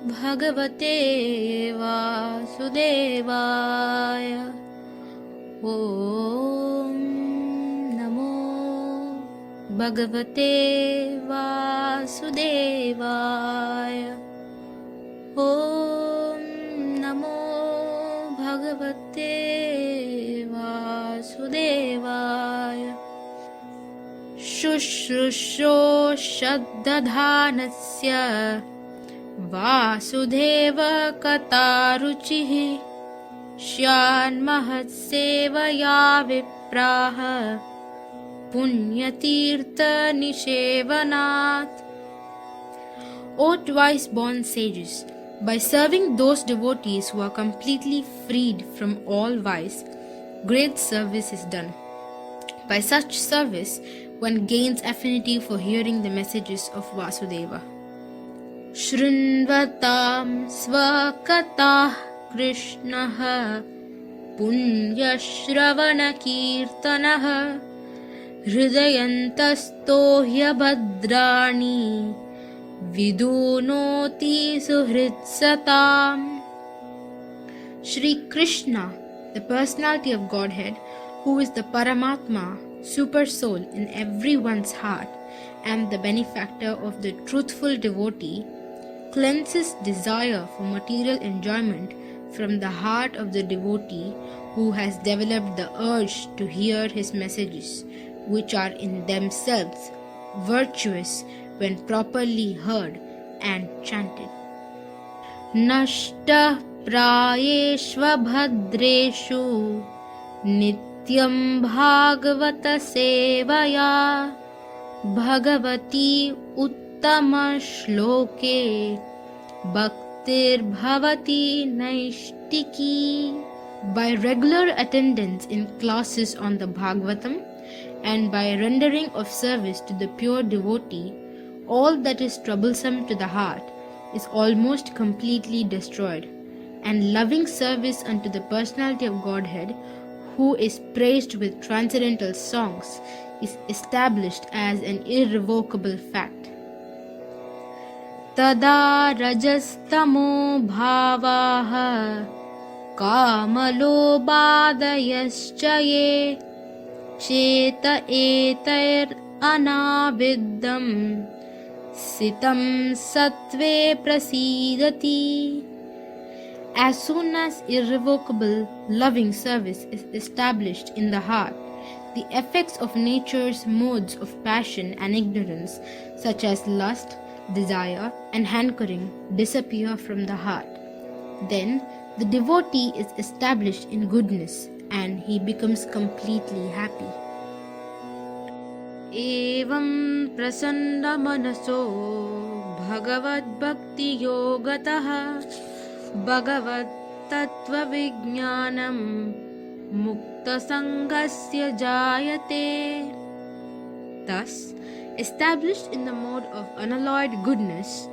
भगवते वासुदेवाय। ॐ नमो भगवते वासुदेवाय। ॐ नमो भगवते वासुदेवाय। शुश्रूषोषद्धधानस्य वासुदेवकतारुचिः स्यान्महत्सेवया विप्राः पुण्यतीर्थनिषेवनात्। O twice born sages, by serving those devotees who are completely freed from all vice, great service is done. By such service, one gains affinity for hearing the messages of Vasudeva. Shrunvatam svakatah Krishnah punyashravanakirtanah hridayantasto hyabhadrani vidunoti suhritsatam. Shri Krishna, the personality of Godhead, who is the Paramatma, super soul in everyone's heart and the benefactor of the truthful devotee, cleanses desire for material enjoyment from the heart of the devotee who has developed the urge to hear his messages, which are in themselves virtuous when properly heard and chanted. Nashta prayeshvabhadreshu nityam bhagavata sevaya bhagavati uttama shloke bhaktir bhavati naishtiki. By regular attendance in classes on the Bhagavatam and by rendering of service to the pure devotee, all that is troublesome to the heart is almost completely destroyed, and loving service unto the personality of Godhead, who is praised with transcendental songs, is established as an irrevocable fact. Tada rajastamo bhavaha kamalobhadayascha ye cheta etair anaviddam sitam sattve prasidati. As soon as irrevocable loving service is established in the heart, the effects of nature's modes of passion and ignorance, such as lust, desire, and hankering, disappear from the heart. Then the devotee is established in goodness and he becomes completely happy. Evam prasanda manaso bhagavad bhakti yogataha bhagavad tattva vijnanam mukta sangasya jayate. Thus, established in the mode of unalloyed goodness,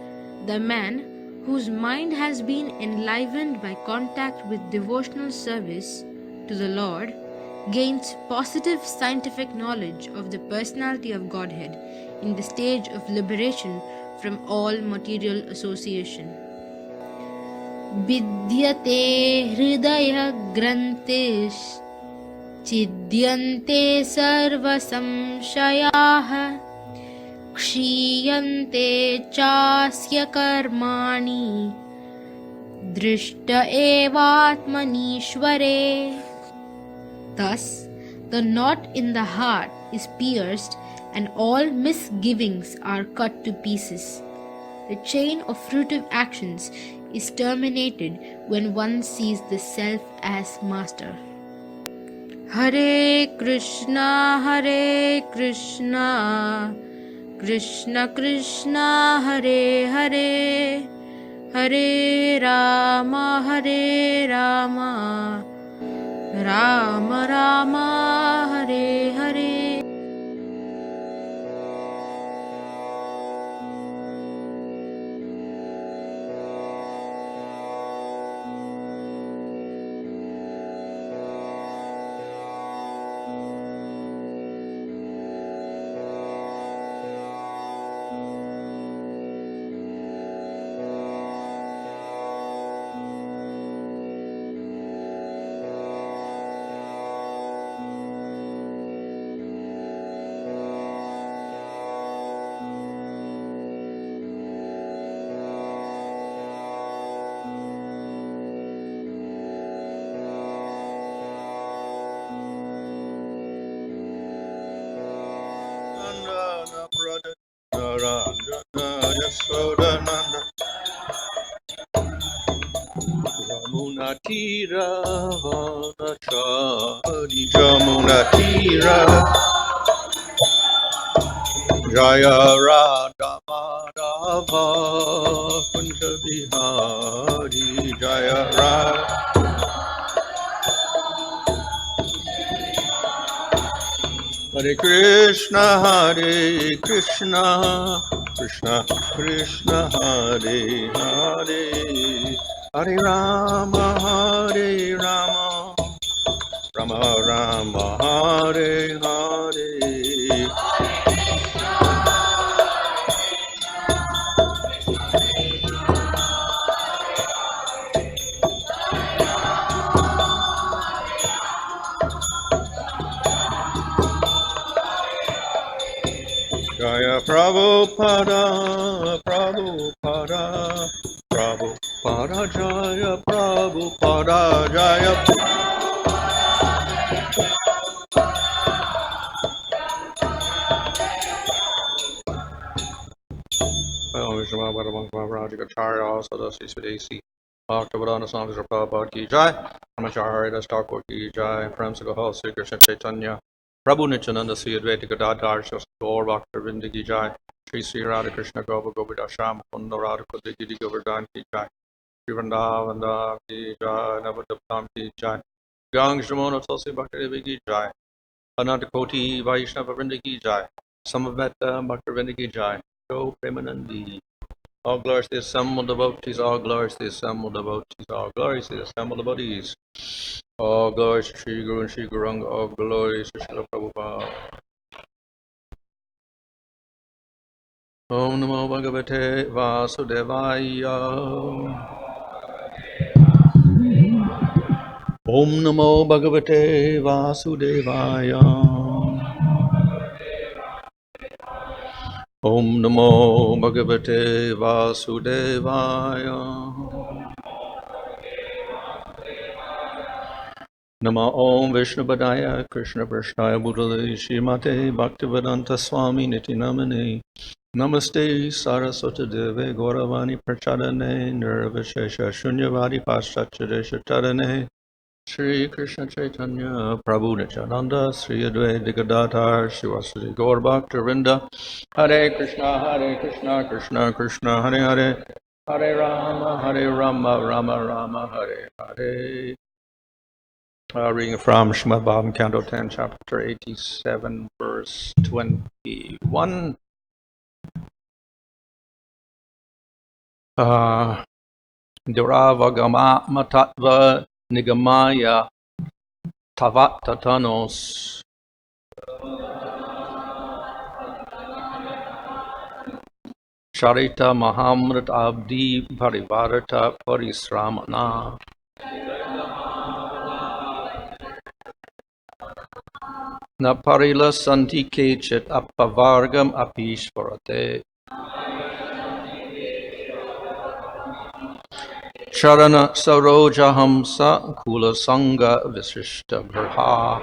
the man whose mind has been enlivened by contact with devotional service to the Lord gains positive scientific knowledge of the personality of Godhead in the stage of liberation from all material association. Vidyate hridaya grantish chidyante sarva samshayaha kshiyante chasya karmani drishta evatmanishvare. Thus, the knot in the heart is pierced and all misgivings are cut to pieces. The chain of fruitive actions is terminated when one sees the self as master. Hare Krishna, Krishna Krishna, Hare Hare, Hare Rama, Rama Rama, Hare Hare. Ranjana Yasodananda Jamuna Tira Vanachari Jamuna Tira Jaya Radha Madhava Kunja Bihari Jaya Radha Hare Krishna Krishna Krishna Hare Hare Hare Rama Rama Rama Hare Hare Jaya Prabhupada Prabhupada Prabhupada Jaya Prabhupada Jaya Vishnu Rajagacharya also the Sisi Bhaktivinoda Swami Prabhupada Ki Jai Ramacharya Das Thakur Ki Jai Prem Sagahal Sri Krishna Chaitanya Prabhu Nityananda Sri Advaita Gadadhar Shastor Bhaktivinoda Ki Jai Sri Sri Radha Krishna Gopa Govinda Sham Kunda Radha Kudi Giri Govardhan Ki Jai Sri Vrindavanda Ki Jai Navadapam Ki Jai Gang Shramona Tulsi Bhaktidevi Ki Jai Ananta Koti Vaishnava Vrinda Ki Jai Samaveta Bhaktivinoda Ki Jai Go Premanandi all glories to the assembled devotees, all glories to the assembled devotees, all glories to the assembled devotees. All glories to Sri Guru and Sri Guranga, all glories to Srila Prabhupada. Om Namo Bhagavate Vasudevaya. Om Namo Bhagavate Vasudevaya. Om Namo Bhagavate Vasudevaya. Nama Om Vishnu Krishna Prashnaya Bhutale Shrimate Bhaktivedanta Swami Niti Namane Namaste Saraswati Deve Gauravani Prachadane Nirvishesha Shunyavadi Paschachadesha Tadane Shri Krishna Chaitanya Prabhu Nityananda Sri Advaita Gadadhar Shivasati Gaur Bhaktarinda Hare Krishna Krishna Krishna Hare Hare Hare Rama Rama Rama Hare Hare. Reading from Srimad Bhagavatam, Canto 10, Chapter 87, verse 21. Duravagama Matatva Nigamaya Tavatatanos Charita Mahamrit Abdi Parivarata Parisramana Naparila Santi Kechit Apavargam Apishvarate Charana Saroja Hamsa Kula Sangha Visishta Grha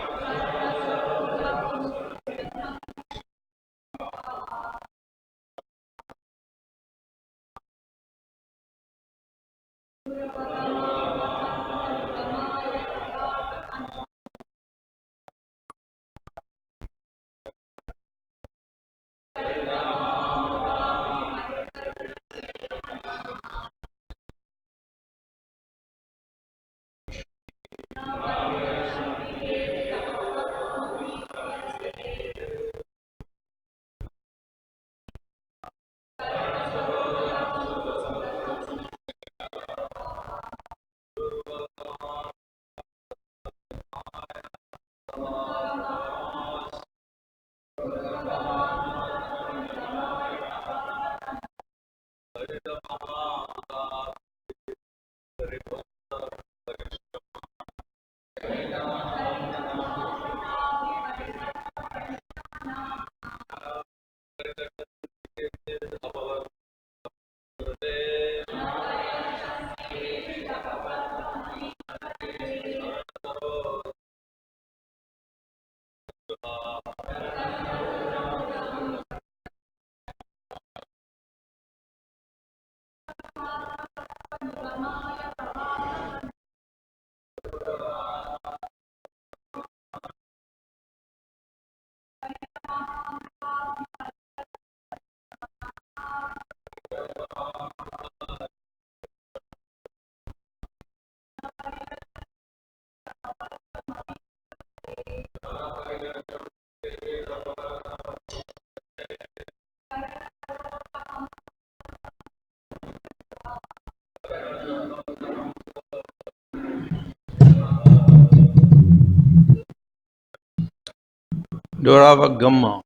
Duravagama,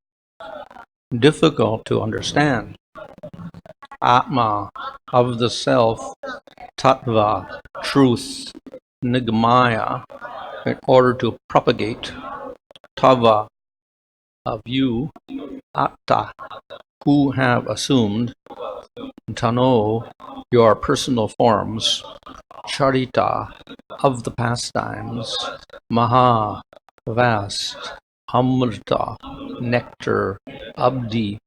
difficult to understand. Atma, of the self. Tattva, truth. Nigmaya, in order to propagate. Tava, of you. Atta, who have assumed. Tano, your personal forms. Charita, of the pastimes. Maha, vast. Amrita, nectar. Abdi,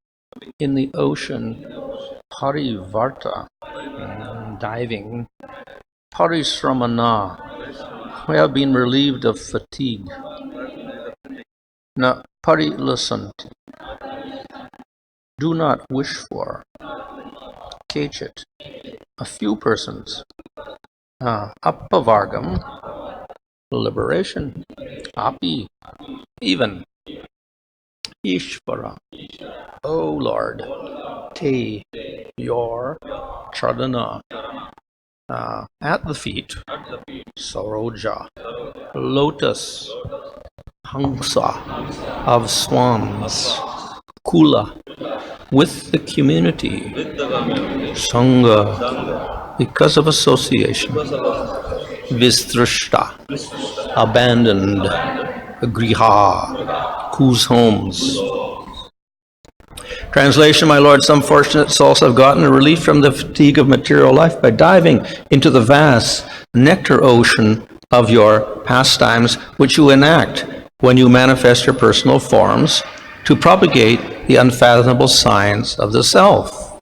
in the ocean. Parivarta, diving. Parisramana, we have been relieved of fatigue. Na parilasanti, do not wish for. Kechit, a few persons. Appavargam, liberation. Api, even. Ishvara, O Lord. Te, your. Chardana, at the feet. Saroja, lotus. Hangsa, of swans. Kula, with the community. Sangha, because of association. Vistrishta, abandoned. Griha, whose homes. Translation, my Lord, some fortunate souls have gotten relief from the fatigue of material life by diving into the vast nectar ocean of your pastimes, which you enact when you manifest your personal forms to propagate the unfathomable science of the self.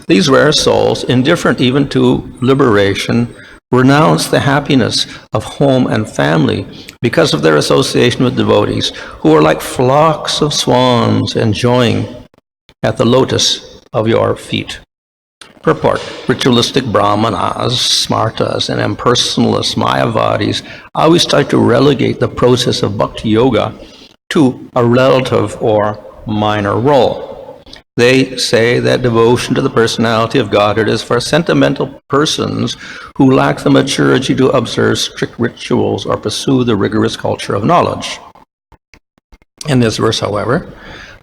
These rare souls, indifferent even to liberation, renounce the happiness of home and family because of their association with devotees who are like flocks of swans enjoying at the lotus of your feet. Purport: ritualistic brahmanas, smartas, and impersonalist mayavadis always try to relegate the process of bhakti yoga to a relative or minor role. They say that devotion to the personality of Godhead is for sentimental persons who lack the maturity to observe strict rituals or pursue the rigorous culture of knowledge. In this verse, however,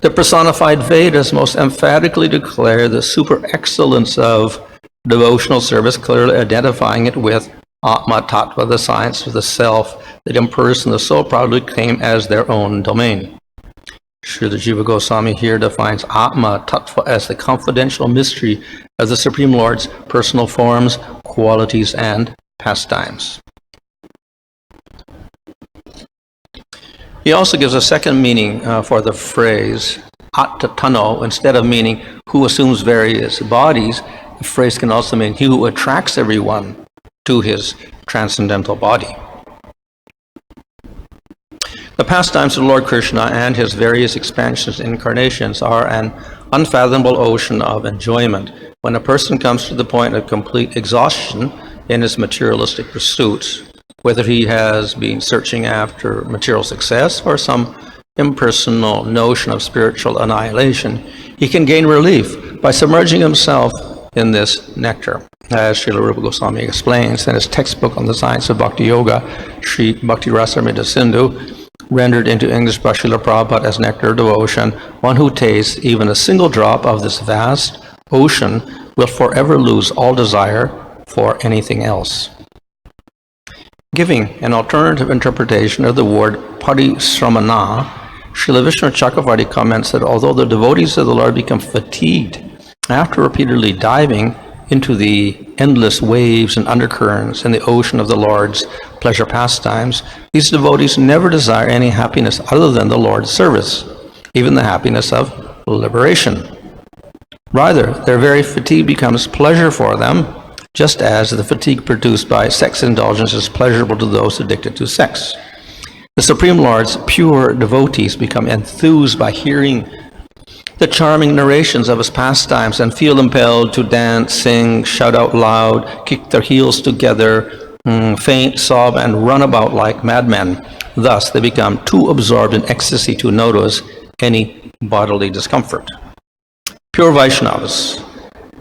the personified Vedas most emphatically declare the super excellence of devotional service, clearly identifying it with Atma Tattva, the science of the self that impersonalists so proudly claim as their own domain. Srila Jiva Goswami here defines Atma Tattva as the confidential mystery of the Supreme Lord's personal forms, qualities, and pastimes. He also gives a second meaning for the phrase Attatano. Instead of meaning who assumes various bodies, the phrase can also mean he who attracts everyone to his transcendental body. The pastimes of Lord Krishna and his various expansions and incarnations are an unfathomable ocean of enjoyment. When a person comes to the point of complete exhaustion in his materialistic pursuits, whether he has been searching after material success or some impersonal notion of spiritual annihilation, he can gain relief by submerging himself in this nectar. As Srila Rupa Goswami explains in his textbook on the science of Bhakti Yoga, Sri Bhakti Rasamrita Sindhu, rendered into English by Srila Prabhupada as nectar devotion, one who tastes even a single drop of this vast ocean will forever lose all desire for anything else. Giving an alternative interpretation of the word parisramana, Srila Vishnu Chakravarti comments that although the devotees of the Lord become fatigued after repeatedly diving into the endless waves and undercurrents in the ocean of the Lord's pleasure pastimes, these devotees never desire any happiness other than the Lord's service, even the happiness of liberation. Rather, their very fatigue becomes pleasure for them, just as the fatigue produced by sex indulgence is pleasurable to those addicted to sex. The Supreme Lord's pure devotees become enthused by hearing the charming narrations of his pastimes and feel impelled to dance, sing, shout out loud, kick their heels together, faint, sob, and run about like madmen. Thus, they become too absorbed in ecstasy to notice any bodily discomfort. Pure Vaishnavas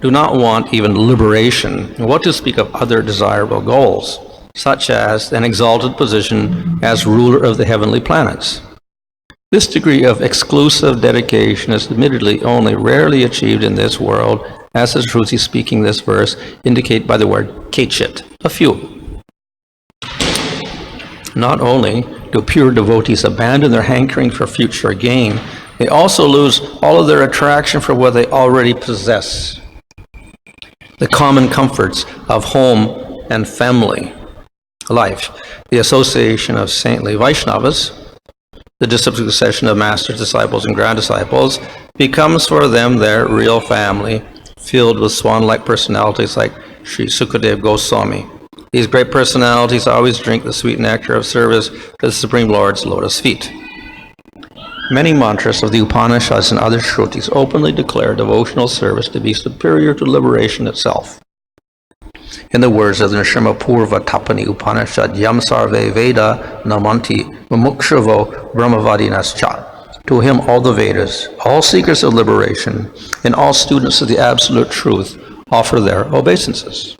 do not want even liberation, what to speak of other desirable goals, such as an exalted position as ruler of the heavenly planets. This degree of exclusive dedication is admittedly only rarely achieved in this world, as the Shruti speaking this verse indicate by the word kechit, a few. Not only do pure devotees abandon their hankering for future gain, they also lose all of their attraction for what they already possess. The common comforts of home and family life, the association of saintly Vaishnavas, the disciplined succession of masters, disciples, and grand disciples becomes for them their real family, filled with swan-like personalities like Sri Sukadev Goswami. These great personalities always drink the sweet nectar of service to the Supreme Lord's lotus feet. Many mantras of the Upanishads and other Shrutis openly declare devotional service to be superior to liberation itself. In the words of the Nrsimha Purva Tapani Upanishad, Yam Sarve Veda Namanti Mumukshavo Brahmavadinascha. To him all the Vedas, all seekers of liberation, and all students of the absolute truth offer their obeisances.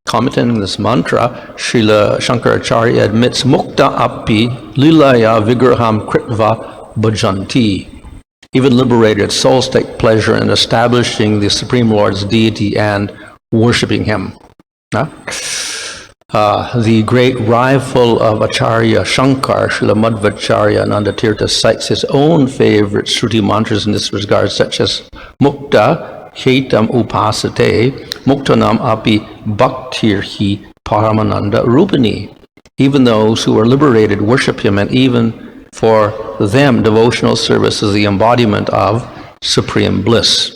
Commenting on this mantra, Srila Shankaracharya admits Mukta Api Lilaya Vigraham Kritva Bhajanti. Even liberated souls take pleasure in establishing the Supreme Lord's deity and worshipping him. The great rival of Acharya Shankar, Srila Madhvacharya Nandatirtha, cites his own favorite Shruti mantras in this regard, such as Mukta Hetam Upasate, Muktanam Api Bhaktirhi Paramananda Rupini. Even those who are liberated worship him, and even for them devotional service is the embodiment of supreme bliss.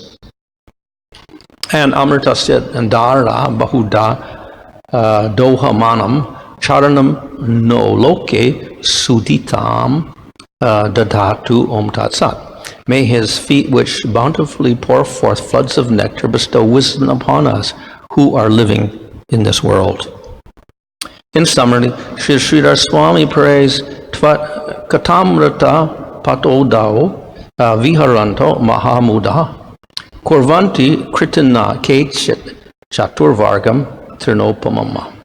And Amritasya and Dara Bahuda Doha Manam Charanam No Loke Suditam Dadhatu Om Tat Sat. May his feet, which bountifully pour forth floods of nectar, bestow wisdom upon us who are living in this world. In summary, Sri Sridhar Swami prays Tvat Katamrata Patodao Viharanto Mahamuda Korvanti Kritina Kechit Chaturvargam Trinopamama.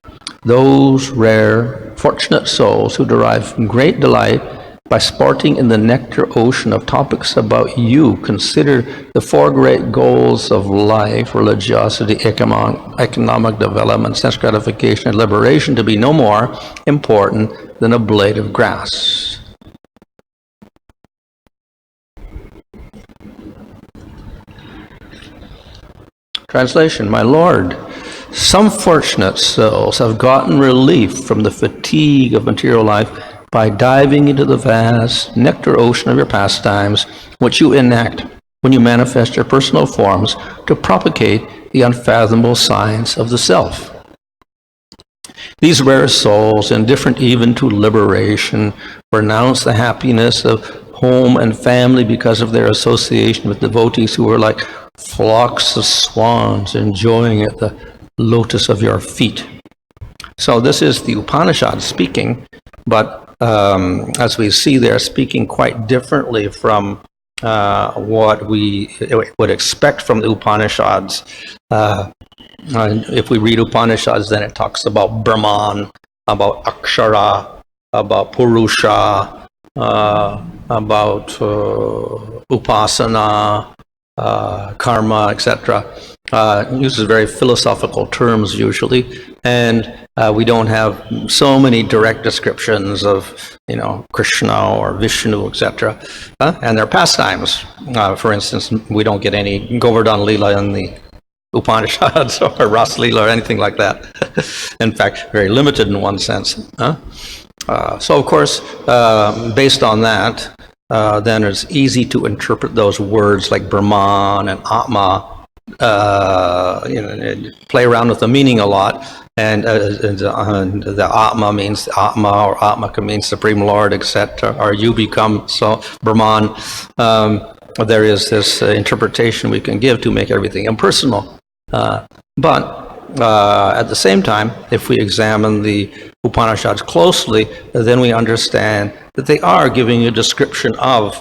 Those rare, fortunate souls who derive great delight by sporting in the nectar ocean of topics about you consider the four great goals of life, religiosity, economic development, sense gratification, and liberation, to be no more important than a blade of grass. Translation: My Lord, some fortunate souls have gotten relief from the fatigue of material life by diving into the vast nectar ocean of your pastimes, which you enact when you manifest your personal forms to propagate the unfathomable science of the self. These rare souls, indifferent even to liberation, renounce the happiness of home and family because of their association with devotees who are like flocks of swans enjoying at the lotus of your feet. So this is the Upanishad speaking, but as we see, they're speaking quite differently from what we would expect from the Upanishads. If we read Upanishads, then it talks about Brahman, about Akshara, about Purusha, about Upasana, karma, etc. Uses very philosophical terms usually, and we don't have so many direct descriptions of, Krishna or Vishnu, etc. And their pastimes. For instance, we don't get any Govardhan Leela in the Upanishads or Ras Leela or anything like that. In fact, very limited in one sense. So, of course, based on that, then it's easy to interpret those words like Brahman and Atma, play around with the meaning a lot, and the Atma means Atma, or Atmaka means Supreme Lord, etc., or you become so Brahman. There is this interpretation we can give to make everything impersonal. But at the same time, if we examine the Upanishads closely, then we understand that they are giving you a description of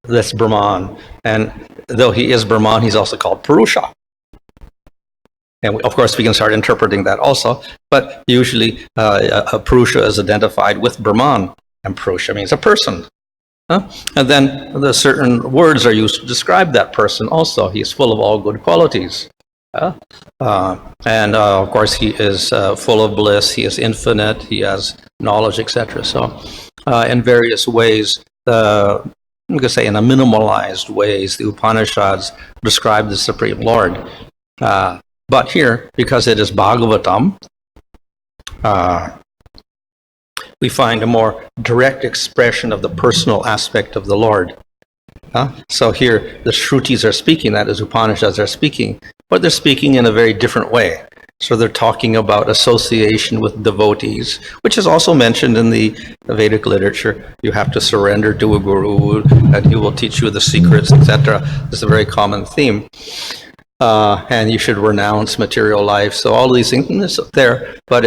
this Brahman. And though he is Brahman, he's also called Purusha. And of course, we can start interpreting that also. But usually, a Purusha is identified with Brahman, and Purusha means a person. And then the certain words are used to describe that person also. He is full of all good qualities. And of course, he is full of bliss. He is infinite. He has knowledge, etc. So, in various ways, you could say in a minimalized ways, the Upanishads describe the Supreme Lord. But here, because it is Bhagavatam, we find a more direct expression of the personal aspect of the Lord. So here, the Shrutis are speaking, that is, Upanishads are speaking, but they're speaking in a very different way. So they're talking about association with devotees, which is also mentioned in the Vedic literature. You have to surrender to a guru, and he will teach you the secrets, etc. It's a very common theme. And you should renounce material life. So all these things are there, but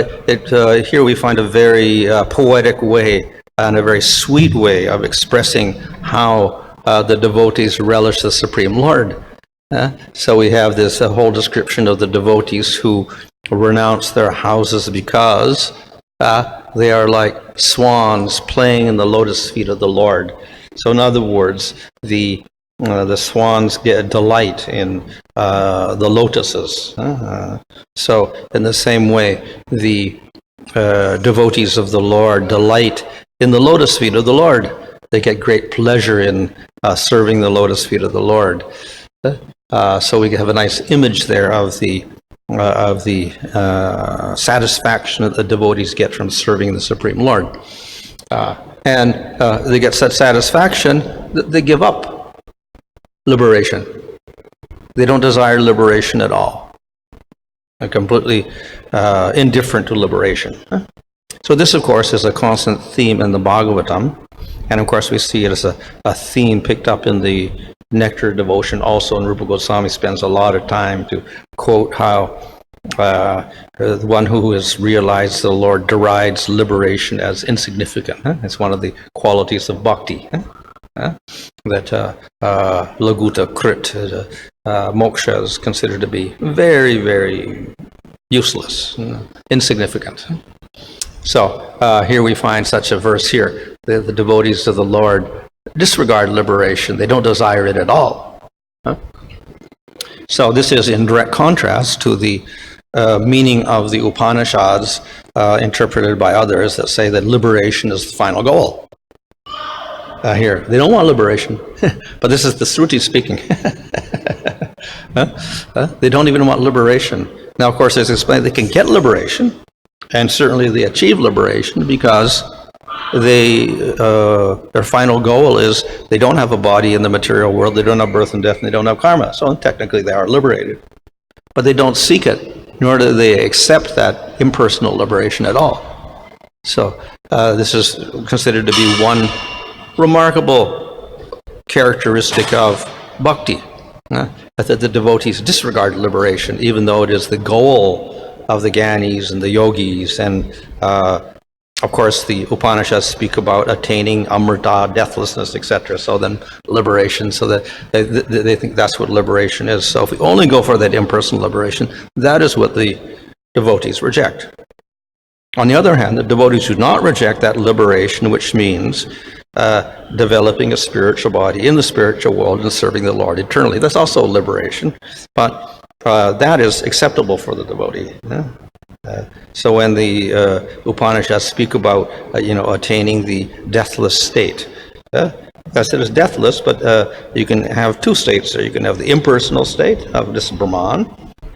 here we find a very poetic way and a very sweet way of expressing how the devotees relish the Supreme Lord. So we have this whole description of the devotees who renounce their houses because they are like swans playing in the lotus feet of the Lord. So in other words, the swans get delight in the lotuses. So in the same way, the devotees of the Lord delight in the lotus feet of the Lord. They get great pleasure in serving the lotus feet of the Lord. So we have a nice image there of the satisfaction that the devotees get from serving the Supreme Lord. And they get such satisfaction that they give up liberation. They don't desire liberation at all. They're completely indifferent to liberation. So this, of course, is a constant theme in the Bhagavatam. And of course, we see it as a theme picked up in the Nectar Devotion also. And Rupa Goswami spends a lot of time to quote how the one who has realized the Lord derides liberation as insignificant. It's one of the qualities of bhakti. That laguta krit, moksha, is considered to be very, very useless, insignificant. So here we find such a verse here. The devotees of the Lord disregard liberation. They don't desire it at all. So this is in direct contrast to the meaning of the Upanishads interpreted by others that say that liberation is the final goal. Here, they don't want liberation, but this is the Shruti speaking. They don't even want liberation. Now, of course, as explained, they can get liberation, and certainly they achieve liberation because their final goal is they don't have a body in the material world, they don't have birth and death, and they don't have karma. So technically they are liberated. But they don't seek it, nor do they accept that impersonal liberation at all. So this is considered to be one remarkable characteristic of bhakti, that the devotees disregard liberation, even though it is the goal of the Gyanis and the yogis. And of course, the Upanishads speak about attaining amrita, deathlessness, etc. So then liberation, so that they think that's what liberation is. So if we only go for that impersonal liberation, that is what the devotees reject. On the other hand, the devotees do not reject that liberation, which means developing a spiritual body in the spiritual world and serving the Lord eternally. That's also liberation, but that is acceptable for the devotee. So when the Upanishads speak about attaining the deathless state, as it is deathless, but you can have two states. So you can have the impersonal state of this Brahman,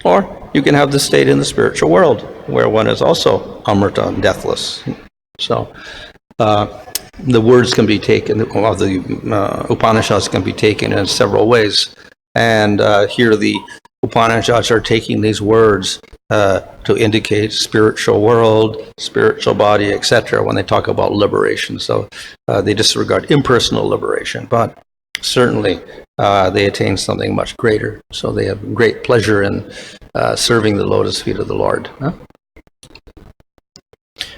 or you can have the state in the spiritual world where one is also amrita and deathless. So the words can be taken, or the Upanishads can be taken in several ways. And here the Upanishads are taking these words to indicate spiritual world, spiritual body, etc. when they talk about liberation. So they disregard impersonal liberation, but certainly they attain something much greater. So they have great pleasure in serving the lotus feet of the Lord.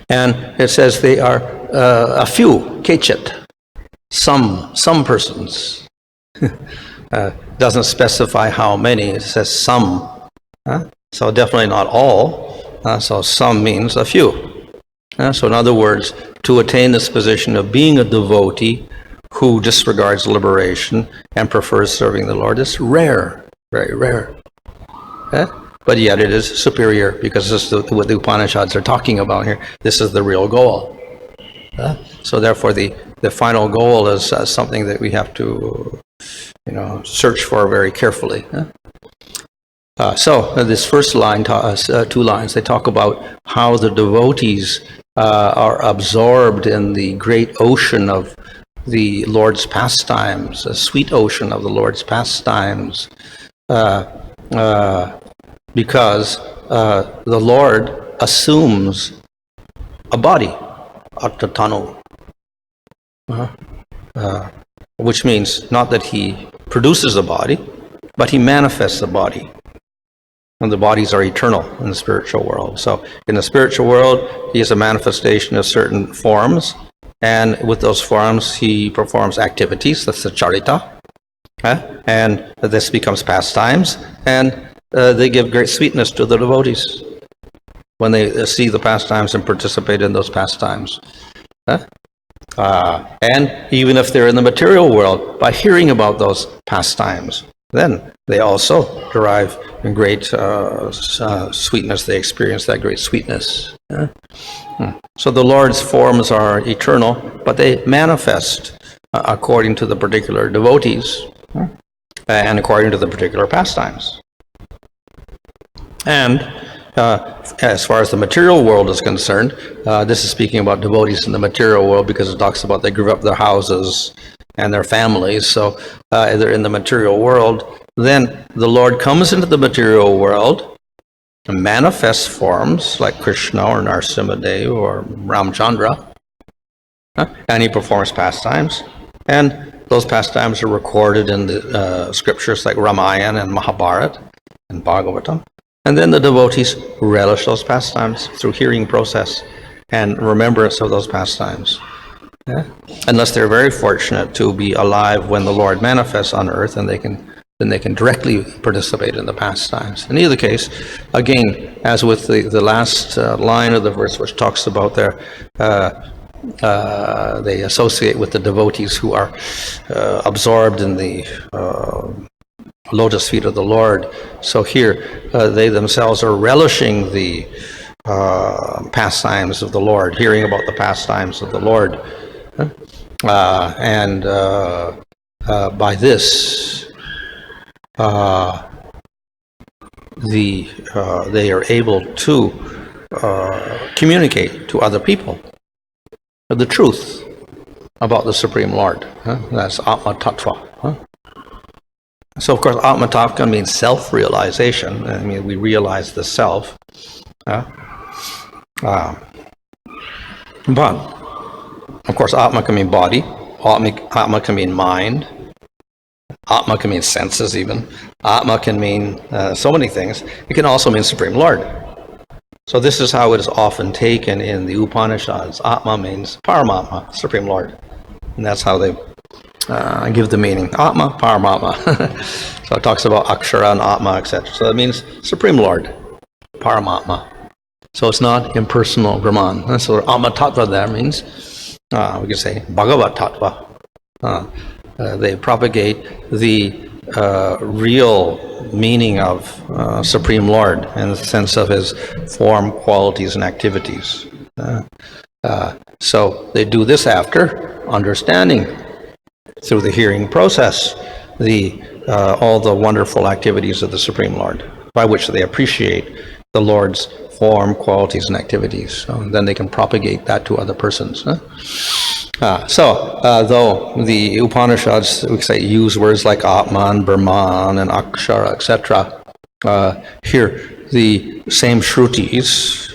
And it says they are a few, kechit, some persons. Doesn't specify how many, it says some. So definitely not all. So some means a few. So in other words, to attain this position of being a devotee, who disregards liberation and prefers serving the Lord is rare, very rare. But yet it is superior, because this is what the Upanishads are talking about here. This is the real goal. So therefore the final goal is something that we have to search for very carefully. So this first line, two lines, they talk about how the devotees are absorbed in the great ocean of the Lord's pastimes, a sweet ocean of the Lord's pastimes, because the Lord assumes a body, attatano, which means not that he produces a body, but he manifests a body. And the bodies are eternal in the spiritual world. So in the spiritual world, he is a manifestation of certain forms, and with those forms he performs activities. That's the charita, and this becomes pastimes, and they give great sweetness to the devotees when they see the pastimes and participate in those pastimes. And even if they're in the material world, by hearing about those pastimes, then they also derive great sweetness. They experience that great sweetness. So the Lord's forms are eternal, but they manifest according to the particular devotees and according to the particular pastimes. And as far as the material world is concerned, this is speaking about devotees in the material world, because it talks about they give up their houses and their families. So they're in the material world. Then the Lord comes into the material world and manifests forms like Krishna or Narasimhadev or Ramchandra, and he performs pastimes. And those pastimes are recorded in the scriptures like Ramayana and Mahabharata and Bhagavatam. And then the devotees relish those pastimes through hearing process and remembrance of those pastimes. Unless they're very fortunate to be alive when the Lord manifests on earth, and then they can directly participate in the pastimes. In either case, again, as with the last line of the verse, which talks about they associate with the devotees who are absorbed in the lotus feet of the Lord. So here, they themselves are relishing the pastimes of the Lord, hearing about the pastimes of the Lord. And by this, they are able to communicate to other people the truth about the Supreme Lord. That's Atma Tattva. So, of course, Atma Tattva means self-realization. I mean, we realize the self. But, of course, Atma can mean body. Atma can mean mind. Atma can mean senses even. Atma can mean so many things. It can also mean Supreme Lord. So this is how it is often taken in the Upanishads. Atma means Paramatma, Supreme Lord. And that's how they give the meaning. Atma, Paramatma. So it talks about Akshara and Atma, etc. So that means Supreme Lord, Paramatma. So it's not impersonal Brahman. So Atma Tattva there means, we could say, Bhagavat Tattva. They propagate the real meaning of Supreme Lord in the sense of his form, qualities, and activities. So they do this after understanding, through the hearing process, all the wonderful activities of the Supreme Lord, by which they appreciate the Lord's form, qualities, and activities. So then they can propagate that to other persons. Though the Upanishads, we say, use words like Atman, Brahman, and Akshara, etc., here the same Shrutis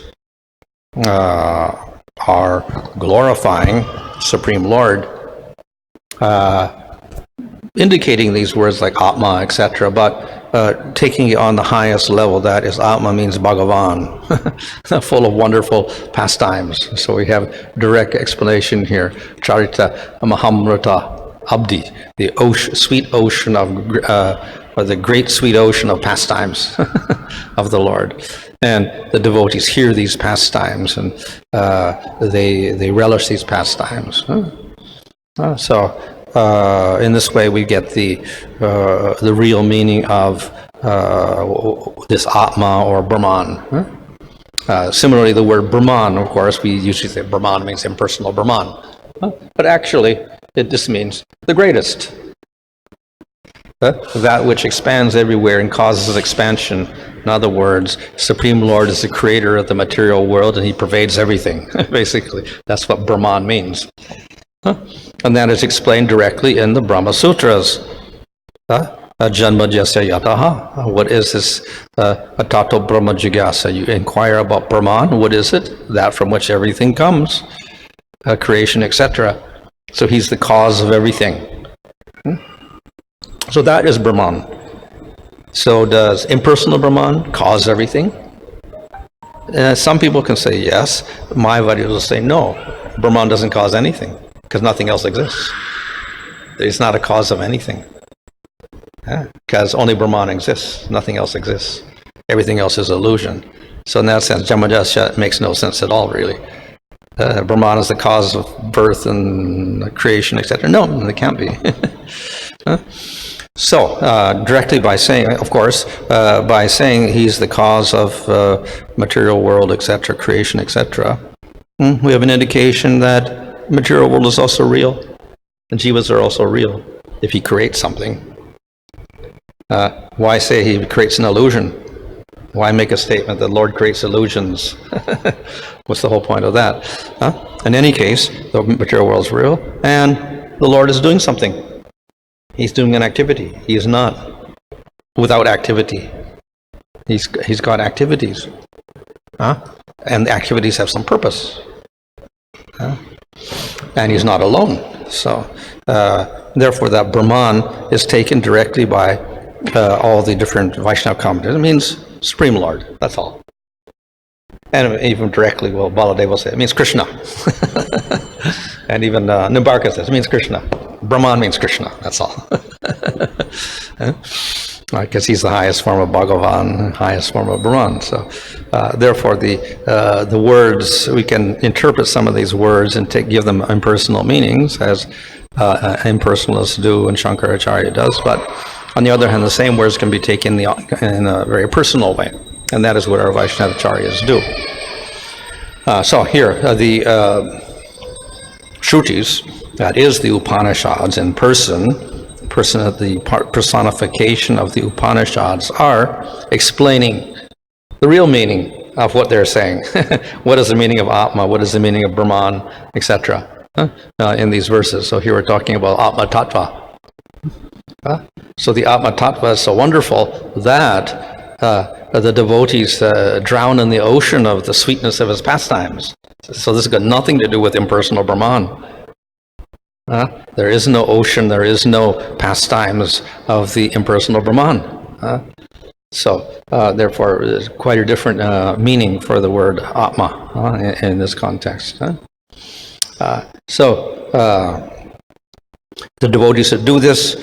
are glorifying Supreme Lord, indicating these words like Atma, etc., but taking it on the highest level, that is, Atma means Bhagavan, full of wonderful pastimes. So we have direct explanation here. Charita Mahamrita Abdi, the sweet ocean of, or the great sweet ocean of pastimes of the Lord. And the devotees hear these pastimes, and they relish these pastimes. in this way we get the real meaning of this Atma or Brahman. Similarly, the word Brahman, of course, we usually say Brahman means impersonal Brahman. But actually, it just means the greatest. That which expands everywhere and causes expansion. In other words, Supreme Lord is the creator of the material world and he pervades everything, basically. That's what Brahman means. And that is explained directly in the Brahma Sutras. Janma Jasya Yataha. What is this? Atato Brahma Jigyasa. You inquire about Brahman. What is it? That from which everything comes. Creation, etc. So he's the cause of everything. So that is Brahman. So does impersonal Brahman cause everything? Some people can say yes. Mayavadis will say no. Brahman doesn't cause anything because nothing else exists. It's not a cause of anything. Because only Brahman exists. Nothing else exists. Everything else is illusion. So in that sense, Jamadasya makes no sense at all, really. Brahman is the cause of birth and creation, etc. No, it can't be. So, directly by saying, of course, by saying he's the cause of material world, etc., creation, etc., we have an indication that material world is also real, and jivas are also real. If he creates something, why say he creates an illusion? Why make a statement that Lord creates illusions? What's the whole point of that? In any case, the material world is real, and the Lord is doing something. He's doing an activity. He is not without activity. He's got activities. And the activities have some purpose. And he's not alone. So, therefore, that Brahman is taken directly by all the different Vaishnava commentators. It means Supreme Lord. That's all. And even directly, well, Baladev will say it means Krishna. And even Nimbarka says it means Krishna. Brahman means Krishna, that's all. Because he's the highest form of Bhagavan, highest form of Brahman. So, therefore, the words, we can interpret some of these words and give them impersonal meanings, as impersonalists do and Shankaracharya does. But on the other hand, the same words can be taken in a very personal way. And that is what our Vaishnavacharyas do. So here, the Shrutis, that is the Upanishads in person, the personification of the Upanishads, are explaining the real meaning of what they're saying. What is the meaning of Atma? What is the meaning of Brahman, etc. In these verses. So here we're talking about Atma Tattva. So the Atma Tattva is so wonderful that the devotees drown in the ocean of the sweetness of his pastimes. So this has got nothing to do with impersonal Brahman. There is no ocean, there is no pastimes of the impersonal Brahman. So, therefore, there's quite a different meaning for the word Atma in this context. The devotees that do this,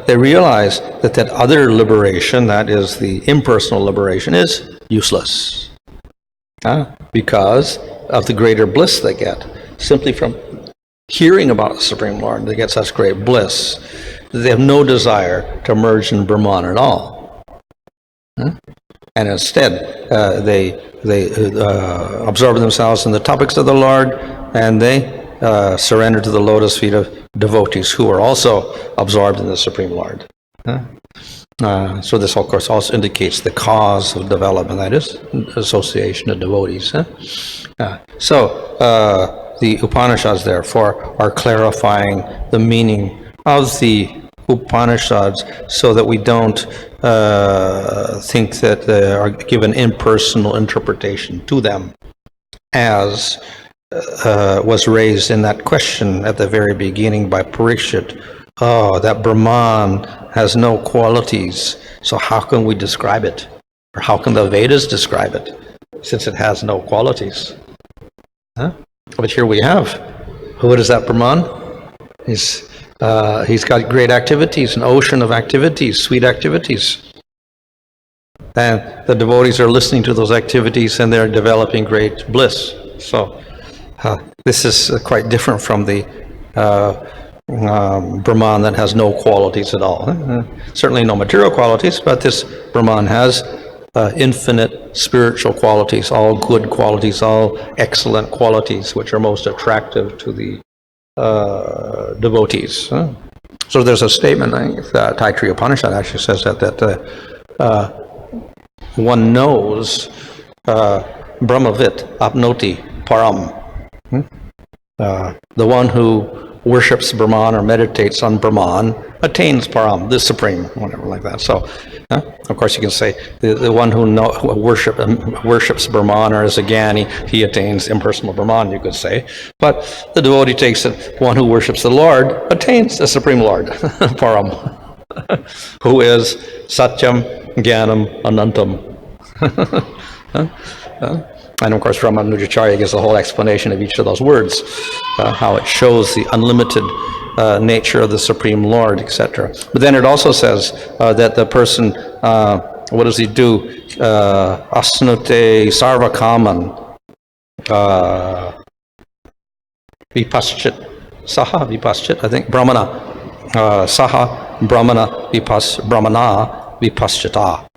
they realize that other liberation, that is the impersonal liberation, is useless. Because of the greater bliss they get simply from hearing about the Supreme Lord. They get such great bliss that they have no desire to merge in Brahman at all. And instead, they absorb themselves in the topics of the Lord, and they surrender to the lotus feet of devotees who are also absorbed in the Supreme Lord. So this, of course, also indicates the cause of development, that is, association of devotees. The Upanishads, therefore, are clarifying the meaning of the Upanishads so that we don't think that they are given impersonal interpretation to them, as was raised in that question at the very beginning by Parikshit. That Brahman has no qualities, so how can we describe it? Or how can the Vedas describe it, since it has no qualities? But here we have. What is that Brahman? He's got great activities, an ocean of activities, sweet activities. And the devotees are listening to those activities and they're developing great bliss. So this is quite different from the Brahman that has no qualities at all. Certainly no material qualities, but this Brahman has infinite spiritual qualities, all good qualities, all excellent qualities, which are most attractive to the devotees. So there's a statement, I think, Taittiriya Upanishad actually says that one knows Brahmavit apnoti param. The one who worships Brahman or meditates on Brahman attains param, the supreme, whatever like that. So, of course, you can say the one who worships Brahman or is a Gyani, he attains impersonal Brahman, you could say. But the devotee takes it, one who worships the Lord attains the Supreme Lord, param, who is Satyam, Jnanam, Anantam. And of course, Ramanujacharya gives a whole explanation of each of those words, how it shows the unlimited nature of the Supreme Lord, etc. But then it also says that the person, what does he do? Asnute sarvakaman vipaschit, saha vipaschit, I think, brahmana, saha brahmana vipaschita.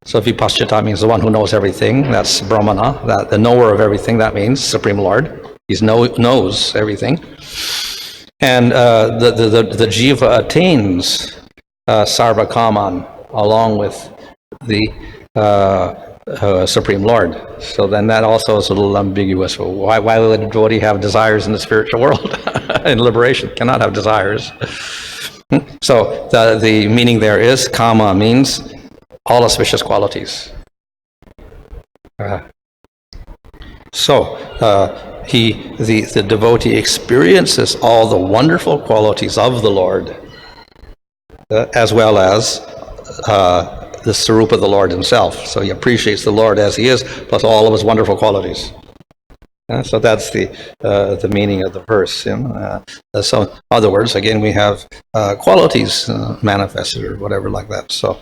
So vipaschita means the one who knows everything. That's Brahmana, the knower of everything. That means Supreme Lord. He knows everything. And the jiva attains sarva kaman along with the Supreme Lord. So then that also is a little ambiguous. Why would a devotee have desires in the spiritual world? In liberation, cannot have desires. So the meaning there is kama means all auspicious qualities. The devotee experiences all the wonderful qualities of the Lord, as well as the Sarupa of the Lord himself. So he appreciates the Lord as he is, plus all of his wonderful qualities. So that's the meaning of the verse. So in other words, again, we have qualities manifested or whatever like that. So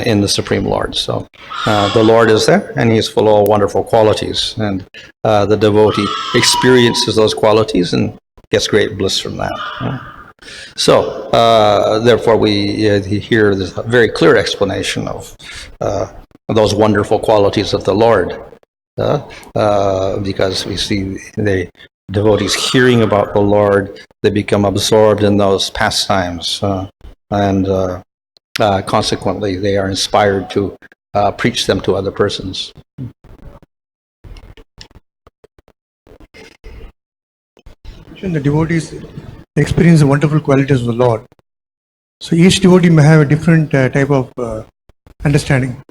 in the Supreme Lord. So the Lord is there, and he is full of wonderful qualities, and the devotee experiences those qualities and gets great bliss from that. So therefore, we hear this very clear explanation of those wonderful qualities of the Lord. Because we see the devotees hearing about the Lord, they become absorbed in those pastimes, and consequently they are inspired to preach them to other persons. The devotees experience the wonderful qualities of the Lord. So each devotee may have a different type of understanding.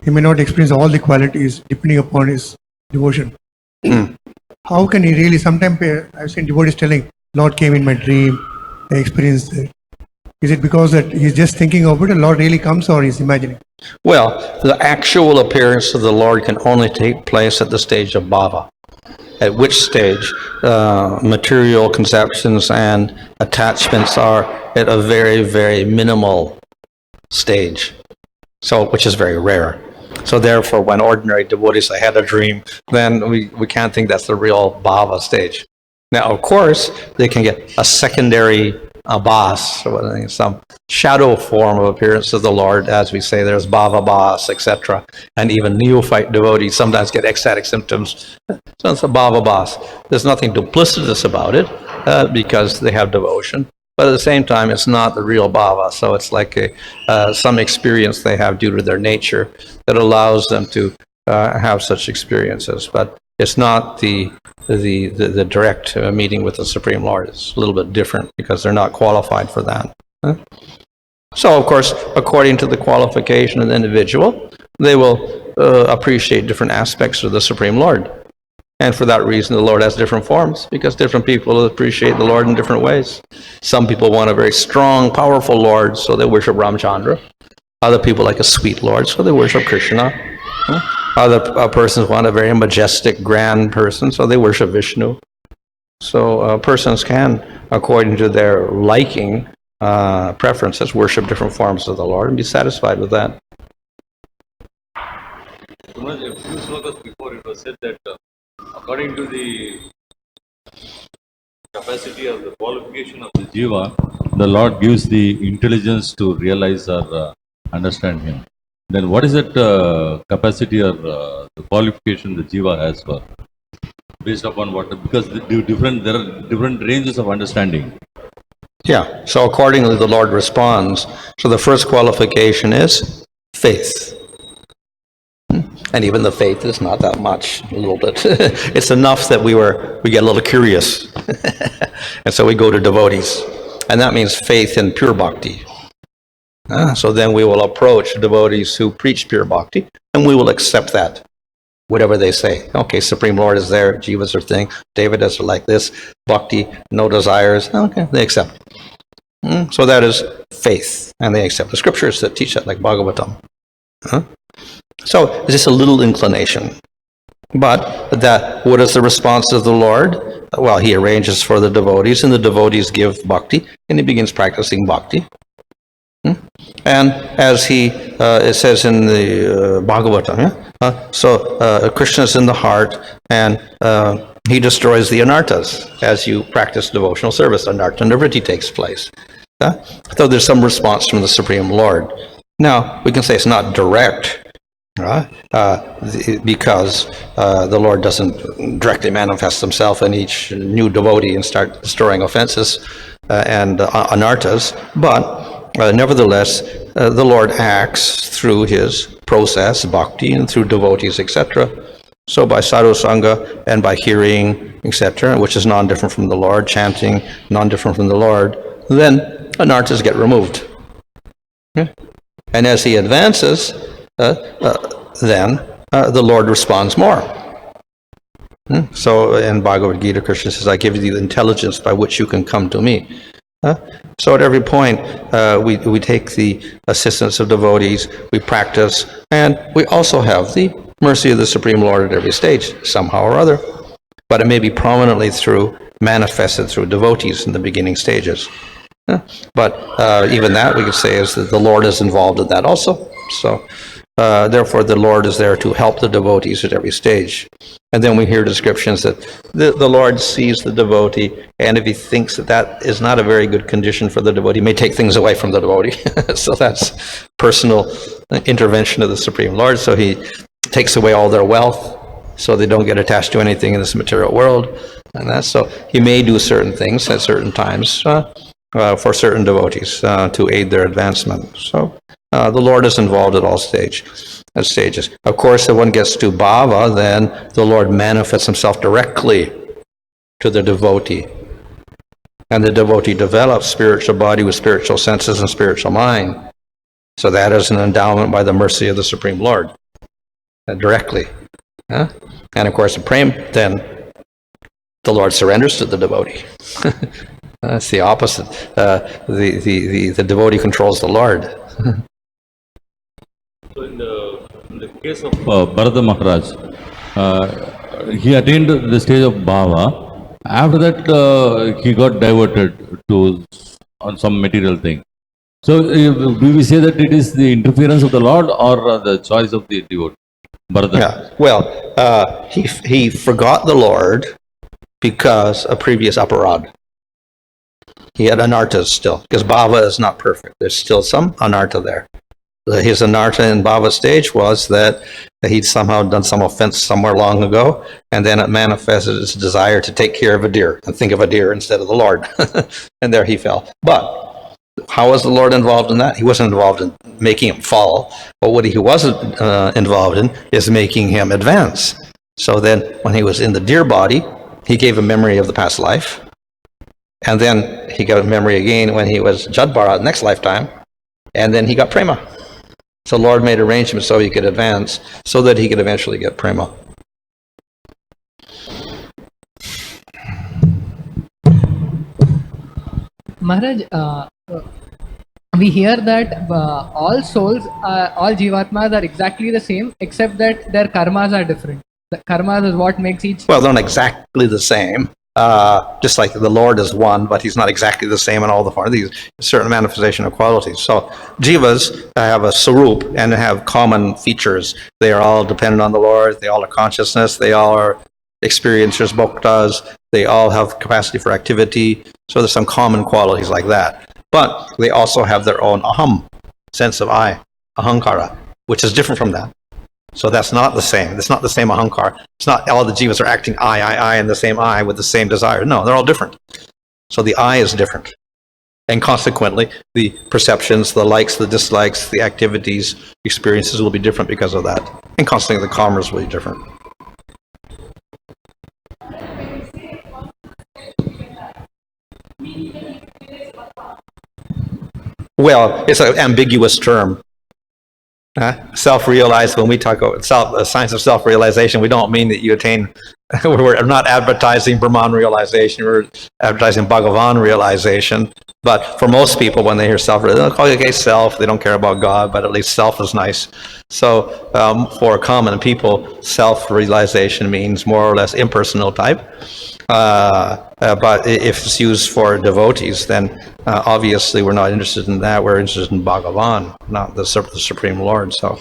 He may not experience all the qualities depending upon his devotion. How can he really, sometimes I've seen devotees telling, Lord came in my dream, I experienced it. Is it because that he's just thinking of it, and Lord really comes, or he's imagining? Well, the actual appearance of the Lord can only take place at the stage of bhava, at which stage material conceptions and attachments are at a very, very minimal stage, so which is very rare. So therefore, when ordinary devotees say, I had a dream, then we can't think that's the real bhava stage. Now, of course, they can get a secondary abhas, or some shadow form of appearance of the Lord, as we say, there's bhava bhas, etc. And even neophyte devotees sometimes get ecstatic symptoms. So it's a bhava bhas. There's nothing duplicitous about it because they have devotion. But at the same time, it's not the real bhava. So it's like some experience they have due to their nature that allows them to have such experiences. But it's not the direct meeting with the Supreme Lord. It's a little bit different because they're not qualified for that. So, of course, according to the qualification of the individual, they will appreciate different aspects of the Supreme Lord. And for that reason, the Lord has different forms, because different people appreciate the Lord in different ways. Some people want a very strong, powerful Lord, so they worship Ramchandra. Other people like a sweet Lord, so they worship Krishna. Other persons want a very majestic, grand person, so they worship Vishnu. So persons can, according to their liking, preferences, worship different forms of the Lord and be satisfied with that. A few slokas before it was said that according to the capacity or the qualification of the jiva, the Lord gives the intelligence to realize or understand Him. Then what is that capacity or the qualification the jiva has for? Based upon what? Because there are different ranges of understanding. Yeah, so accordingly the Lord responds. So the first qualification is faith. And even the faith is not that much, a little bit. It's enough that we get a little curious. And so we go to devotees. And that means faith in pure bhakti. So then we will approach devotees who preach pure bhakti, and we will accept that, whatever they say. Okay, Supreme Lord is there, jivas are thing, David is like this, bhakti, no desires. Okay, they accept. So that is faith, and they accept the scriptures that teach that, like Bhagavatam. So it's just a little inclination. But what is the response of the Lord? Well, He arranges for the devotees, and the devotees give bhakti, and He begins practicing bhakti. And as it says in the Bhagavatam, so Krishna is in the heart, and He destroys the anarthas as you practice devotional service. Anartha nivritti takes place. So there's some response from the Supreme Lord. Now, we can say it's not direct, because the Lord doesn't directly manifest Himself in each new devotee and start destroying offenses and anarthas, but nevertheless, the Lord acts through His process, bhakti, and through devotees, etc. So by sadhu sangha and by hearing, etc., which is non-different from the Lord, chanting, non-different from the Lord, then anarthas get removed. And as He advances, then the Lord responds more. So in Bhagavad Gita, Krishna says, I give you the intelligence by which you can come to me. So at every point, we take the assistance of devotees, we practice, and we also have the mercy of the Supreme Lord at every stage, somehow or other. But it may be prominently manifested through devotees in the beginning stages. But even that, we could say, is that the Lord is involved in that also. So therefore, the Lord is there to help the devotees at every stage. And then we hear descriptions that the Lord sees the devotee, and if He thinks that is not a very good condition for the devotee, He may take things away from the devotee. So that's personal intervention of the Supreme Lord. So He takes away all their wealth, so they don't get attached to anything in this material world. And that's so He may do certain things at certain times for certain devotees to aid their advancement. So the Lord is involved at all stages. Of course, if one gets to bhava, then the Lord manifests Himself directly to the devotee. And the devotee develops spiritual body with spiritual senses and spiritual mind. So that is an endowment by the mercy of the Supreme Lord, directly. And of course, in prem, then the Lord surrenders to the devotee. That's the opposite. The devotee controls the Lord. So in the case of Bharata Maharaj, he attained the stage of bhava. After that, he got diverted on some material thing. So do we say that it is the interference of the Lord or the choice of the devotee? Bharata? Yeah. Well, he forgot the Lord because of previous aparad. He had anarthas still, because bhava is not perfect. There's still some anartha there. His anartha in bhava stage was that he'd somehow done some offense somewhere long ago, and then it manifested his desire to take care of a deer and think of a deer instead of the Lord. And there he fell. But how was the Lord involved in that? He wasn't involved in making him fall, but what he wasn't involved in is making him advance. So then when he was in the deer body, he gave a memory of the past life. And then he got a memory again when he was Jadbara next lifetime, and then he got prema. So Lord made arrangements so he could advance, so that he could eventually get prema. Maharaj, we hear that all souls, all jivatmas are exactly the same, except that their karmas are different. The karmas is what makes each... Well, they're not exactly the same. Just like the Lord is one, but He's not exactly the same in all the forms. These certain manifestation of qualities. So jivas have a sarup and have common features. They are all dependent on the Lord. They all are consciousness. They all are experiencers, bhaktas. They all have capacity for activity. So there's some common qualities like that. But they also have their own aham, sense of I, ahankara, which is different from that. So that's not the same. It's not the same ahankara. It's not all the jivas are acting I, and the same I with the same desire. No, they're all different. So the I is different. And consequently, the perceptions, the likes, the dislikes, the activities, experiences will be different because of that. And consequently, the karmas will be different. Well, it's an ambiguous term. Self-realized, when we talk about science of self-realization, we don't mean that you attain, we're not advertising Brahman realization, we're advertising Bhagavan realization. But for most people, when they hear self-realization, they'll call it self, they don't care about God, but at least self is nice. So for common people, self-realization means more or less impersonal type. But if it's used for devotees, then obviously we're not interested in that. We're interested in Bhagavan, not the Supreme Lord. So.